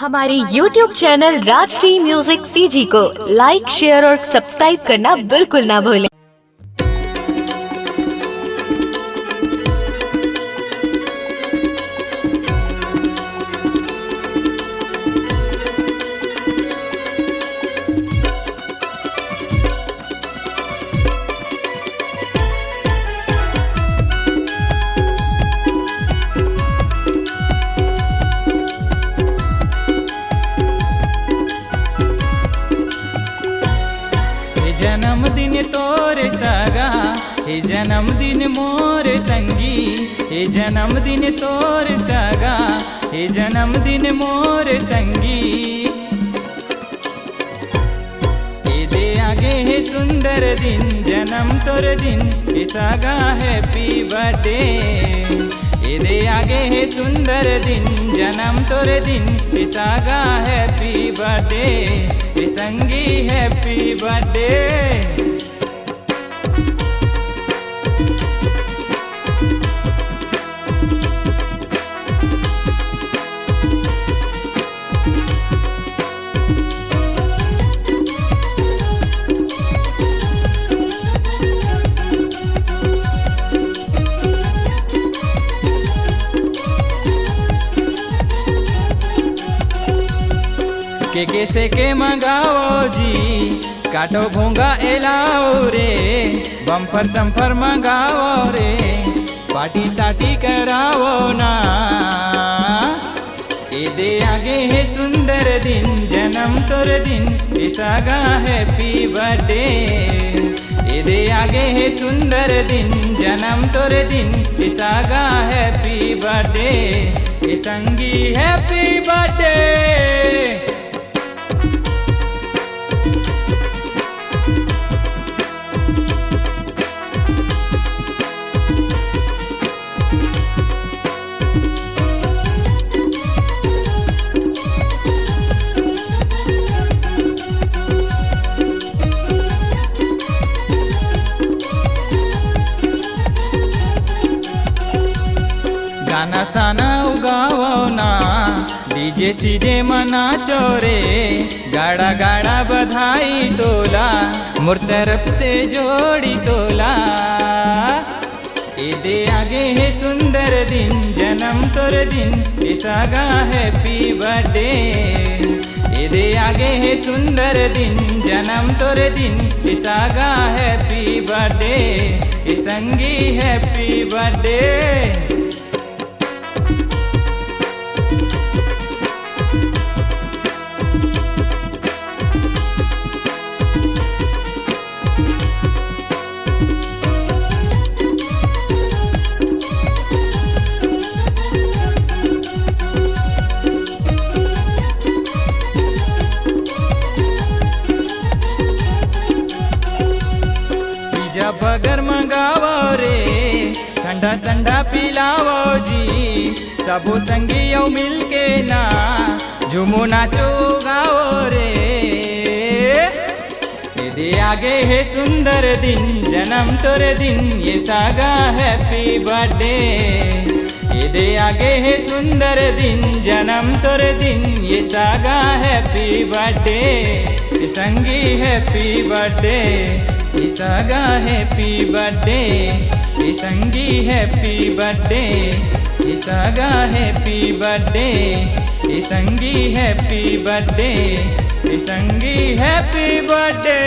हमारे YouTube channel Rajshri music CG को लाइक, share और सब्सक्राइब करना बिल्कुल ना भूलें। जन्मदिन तोर सागा हे जन्मदिन मोर संगी, हे जन्मदिन तोर सागा हे जन्मदिन मोर संगी। हे दे आगे हे सुंदर दिन जन्म तोर दिन हे सागा हैप्पी बर्थडे। हे दे आगे हे सुंदर दिन जन्म तोर दिन हे सागा हैप्पी बर्थडे हे संगी हैप्पी बर्थडे। के कैसे के मंगाओ जी काटो भोंगा एलाओ रे, बम्फर संफर मंगाओ रे, पार्टी साटी कराओ ना। ए दे आगे है सुंदर दिन जन्म तोर दिन ए सागा हैप्पी बर्थडे। ए दे आगे है सुंदर दिन जन्म तोर दिन ए सागा हैप्पी बर्थडे ए संगी हैप्पी बर्थडे। गाना साना उगाओ ना डीजे सीजे मना चोरे, गाड़ा गाड़ा बधाई तोला मोर तरफ से जोड़ी तोला। ए दे आगे है सुंदर दिन जन्म तोर दिन ए सागा हैप्पी बर्थडे। ए दे आगे है सुंदर दिन जन्म तोर दिन ए सागा हैप्पी बर्थडे ए संगी हैप्पी बर्थडे। पिज्जा बर्गर मंगावो रे, ठंडा संडा पिलावो जी, सबो संगी यौ मिलके ना झूमो नाचो गाओ रे। दे आगे है सुंदर दिन जन्म तोर दिन ये सागा हैप्पी बर्थडे। ये दे आगे है सुंदर दिन जन्म तोर दिन ये सागा हैप्पी बर्थडे ये संगी हैप्पी बर्थडे। ये सागा हैप्पी बर्थडे ये संगी हैप्पी बर्थडे। ये सागा हैप्पी बर्थडे ये संगी हैप्पी बर्थडे ये संगी हैप्पी बर्थडे।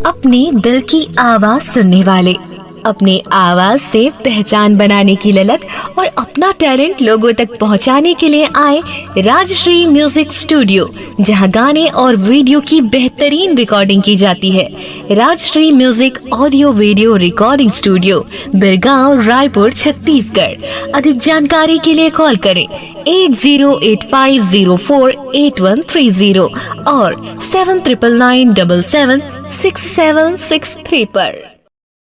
अपने दिल की आवाज सुनने वाले, अपने आवाज से पहचान बनाने की ललक और अपना टैलेंट लोगों तक पहुंचाने के लिए आए राजश्री म्यूजिक स्टूडियो, जहां गाने और वीडियो की बेहतरीन रिकॉर्डिंग की जाती है। Rajshri music audio video recording studio, Birgaon, Raipur, Chhattisgarh. अधिक जानकारी के लिए कॉल करें 8085048130 और 7999776763 पर।